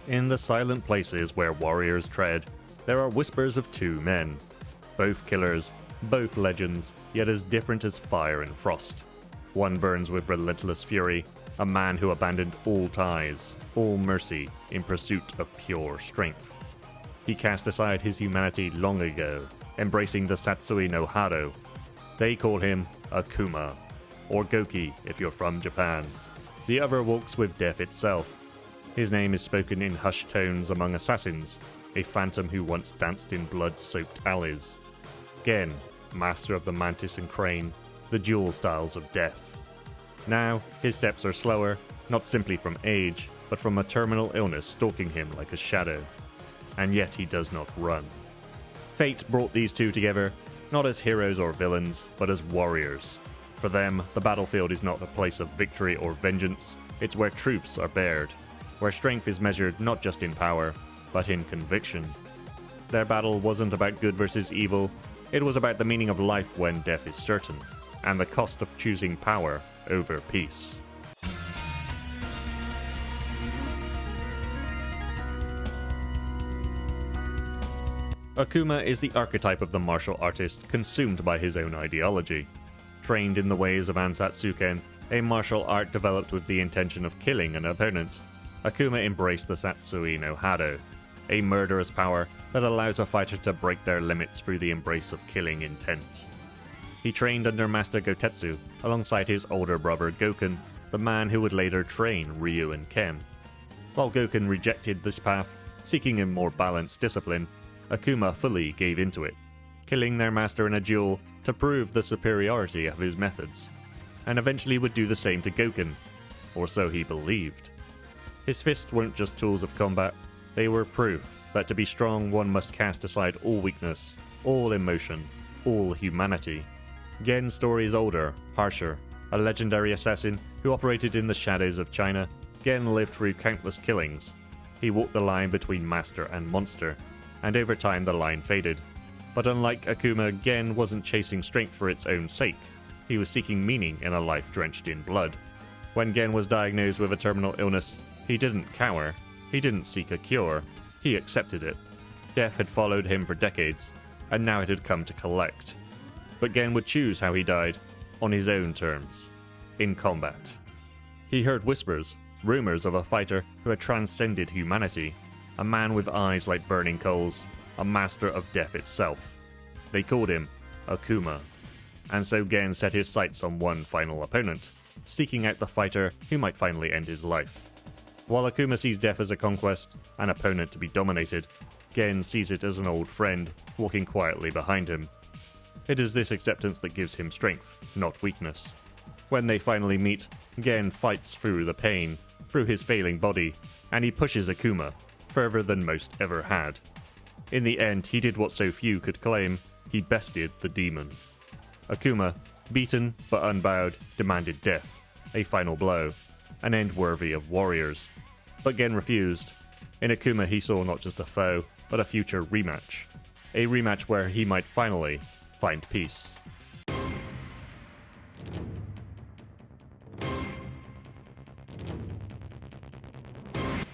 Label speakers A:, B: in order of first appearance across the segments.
A: In the silent places where warriors tread, there are whispers of two men. Both killers, both legends, yet as different as fire and frost. One burns with relentless fury, a man who abandoned all ties, all mercy, in pursuit of pure strength. He cast aside his humanity long ago, embracing the Satsui no Hado. They call him Akuma, or Goki if you're from Japan. The other walks with death itself. His name is spoken in hushed tones among assassins, a phantom who once danced in blood-soaked alleys. Gen, master of the mantis and crane, the dual styles of death. Now, his steps are slower, not simply from age, but from a terminal illness stalking him like a shadow. And yet he does not run. Fate brought these two together, not as heroes or villains, but as warriors. For them, the battlefield is not a place of victory or vengeance, it's where truths are bared, where strength is measured not just in power, but in conviction. Their battle wasn't about good versus evil, it was about the meaning of life when death is certain, and the cost of choosing power over peace. Akuma is the archetype of the martial artist consumed by his own ideology. Trained in the ways of Ansatsuken, a martial art developed with the intention of killing an opponent, Akuma embraced the Satsui no Hado, a murderous power that allows a fighter to break their limits through the embrace of killing intent. He trained under Master Gotetsu alongside his older brother Goken, the man who would later train Ryu and Ken. While Goken rejected this path, seeking a more balanced discipline, Akuma fully gave into it, killing their master in a duel to prove the superiority of his methods, and eventually would do the same to Goken, or so he believed. His fists weren't just tools of combat, they were proof that to be strong one must cast aside all weakness, all emotion, all humanity. Gen's story is older, harsher. A legendary assassin who operated in the shadows of China, Gen lived through countless killings. He walked the line between master and monster, and over time the line faded. But unlike Akuma, Gen wasn't chasing strength for its own sake. He was seeking meaning in a life drenched in blood. When Gen was diagnosed with a terminal illness, he didn't cower, he didn't seek a cure, he accepted it. Death had followed him for decades, and now it had come to collect. But Gen would choose how he died, on his own terms, in combat. He heard whispers, rumors of a fighter who had transcended humanity, a man with eyes like burning coals, a master of death itself. They called him Akuma, and so Gen set his sights on one final opponent, seeking out the fighter who might finally end his life. While Akuma sees death as a conquest, an opponent to be dominated, Gen sees it as an old friend, walking quietly behind him. It is this acceptance that gives him strength, not weakness. When they finally meet, Gen fights through the pain, through his failing body, and he pushes Akuma, further than most ever had. In the end, he did what so few could claim, he bested the demon. Akuma, beaten but unbowed, demanded death, a final blow, an end worthy of warriors. But Gen refused. In Akuma he saw not just a foe, but a future rematch. A rematch where he might finally find peace.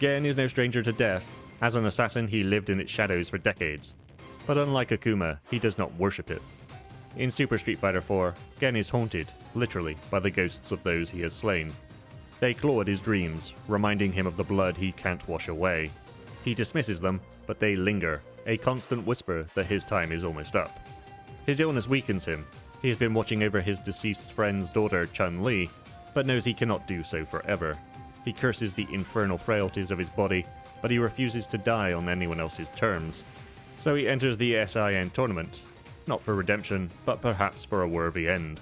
A: Gen is no stranger to death. As an assassin, he lived in its shadows for decades. But unlike Akuma, he does not worship it. In Super Street Fighter 4, Gen is haunted, literally, by the ghosts of those he has slain. They claw at his dreams, reminding him of the blood he can't wash away. He dismisses them, but they linger, a constant whisper that his time is almost up. His illness weakens him. He has been watching over his deceased friend's daughter, Chun-Li, but knows he cannot do so forever. He curses the infernal frailties of his body, but he refuses to die on anyone else's terms. So he enters the SIN tournament, not for redemption, but perhaps for a worthy end.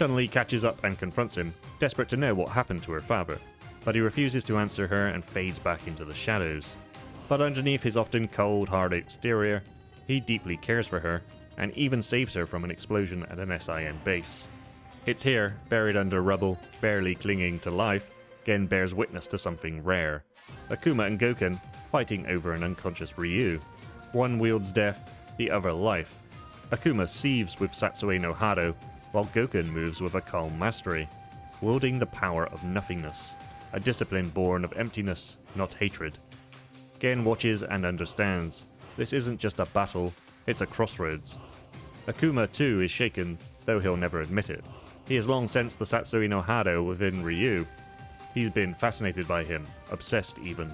A: Chun-Li catches up and confronts him, desperate to know what happened to her father, but he refuses to answer her and fades back into the shadows. But underneath his often cold, hard exterior, he deeply cares for her, and even saves her from an explosion at an SIN base. It's here, buried under rubble, barely clinging to life, Gen bears witness to something rare. Akuma and Goken fighting over an unconscious Ryu. One wields death, the other life. Akuma sieves with Satsui no Hado, while Goken moves with a calm mastery, wielding the power of nothingness, a discipline born of emptiness, not hatred. Gen watches and understands. This isn't just a battle, it's a crossroads. Akuma too is shaken, though he'll never admit it. He has long sensed the Satsui no Hado within Ryu. He's been fascinated by him, obsessed even.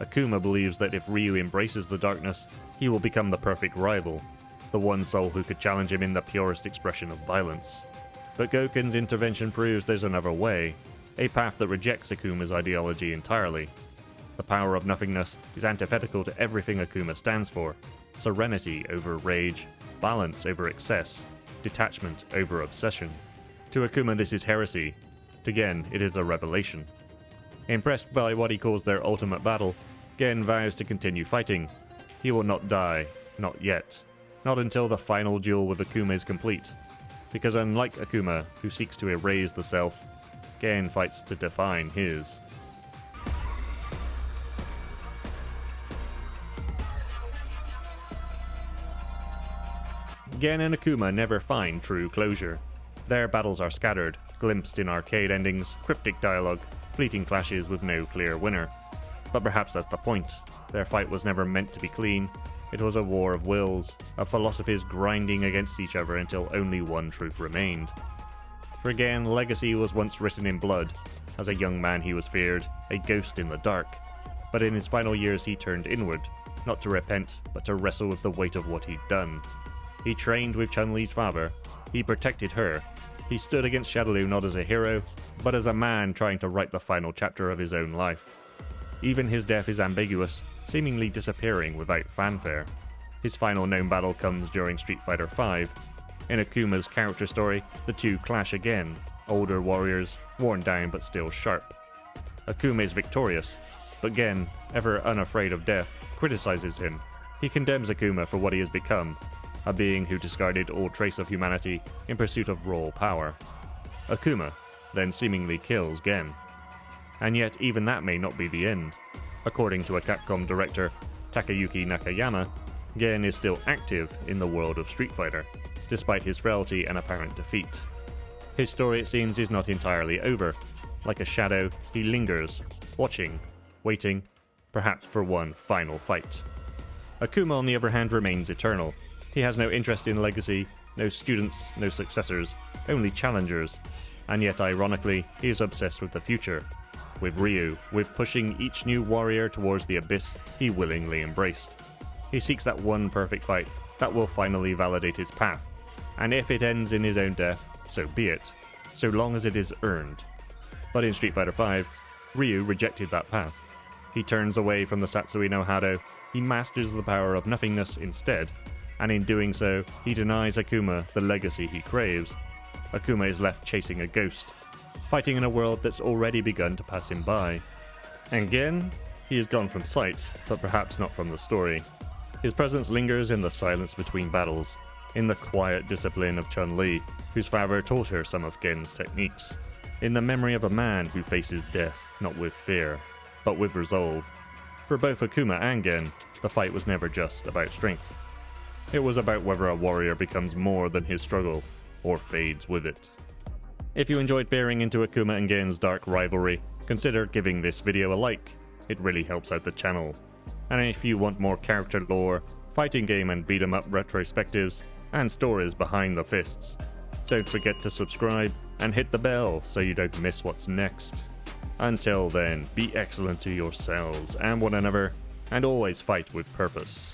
A: Akuma believes that if Ryu embraces the darkness, he will become the perfect rival, the one soul who could challenge him in the purest expression of violence. But Goken's intervention proves there's another way, a path that rejects Akuma's ideology entirely. The power of nothingness is antithetical to everything Akuma stands for: serenity over rage, balance over excess, detachment over obsession. To Akuma this is heresy. To Gen it is a revelation. Impressed by what he calls their ultimate battle, Gen vows to continue fighting. He will not die, not yet. Not until the final duel with Akuma is complete. Because unlike Akuma, who seeks to erase the self, Gen fights to define his. Gen and Akuma never find true closure. Their battles are scattered, glimpsed in arcade endings, cryptic dialogue, fleeting clashes with no clear winner. But perhaps that's the point. Their fight was never meant to be clean. It was a war of wills, of philosophies grinding against each other until only one truth remained. For Gen, legacy was once written in blood. As a young man he was feared, a ghost in the dark. But in his final years he turned inward, not to repent, but to wrestle with the weight of what he'd done. He trained with Chun-Li's father. He protected her. He stood against Shadaloo not as a hero, but as a man trying to write the final chapter of his own life. Even his death is ambiguous, seemingly disappearing without fanfare. His final known battle comes during Street Fighter V. In Akuma's character story, the two clash again, older warriors, worn down but still sharp. Akuma is victorious, but Gen, ever unafraid of death, criticizes him. He condemns Akuma for what he has become, a being who discarded all trace of humanity in pursuit of raw power. Akuma then seemingly kills Gen. And yet even that may not be the end. According to a Capcom director, Takayuki Nakayama, Gen is still active in the world of Street Fighter, despite his frailty and apparent defeat. His story, it seems, is not entirely over. Like a shadow, he lingers, watching, waiting, perhaps for one final fight. Akuma, on the other hand, remains eternal. He has no interest in legacy, no students, no successors, only challengers. And yet, ironically, he is obsessed with the future. With Ryu, with pushing each new warrior towards the abyss he willingly embraced. He seeks that one perfect fight that will finally validate his path. And if it ends in his own death, so be it, so long as it is earned. But in Street Fighter V, Ryu rejected that path. He turns away from the Satsui no Hado, he masters the power of nothingness instead, and in doing so, he denies Akuma the legacy he craves. Akuma is left chasing a ghost, fighting in a world that's already begun to pass him by. And Gen, he is gone from sight, but perhaps not from the story. His presence lingers in the silence between battles, in the quiet discipline of Chun-Li, whose father taught her some of Gen's techniques, in the memory of a man who faces death not with fear, but with resolve. For both Akuma and Gen, the fight was never just about strength. It was about whether a warrior becomes more than his struggle, or fades with it. If you enjoyed peering into Akuma and Gen's dark rivalry, consider giving this video a like. It really helps out the channel. And if you want more character lore, fighting game and beat 'em up retrospectives, and stories behind the fists, don't forget to subscribe and hit the bell so you don't miss what's next. Until then, be excellent to yourselves and one another, and always fight with purpose.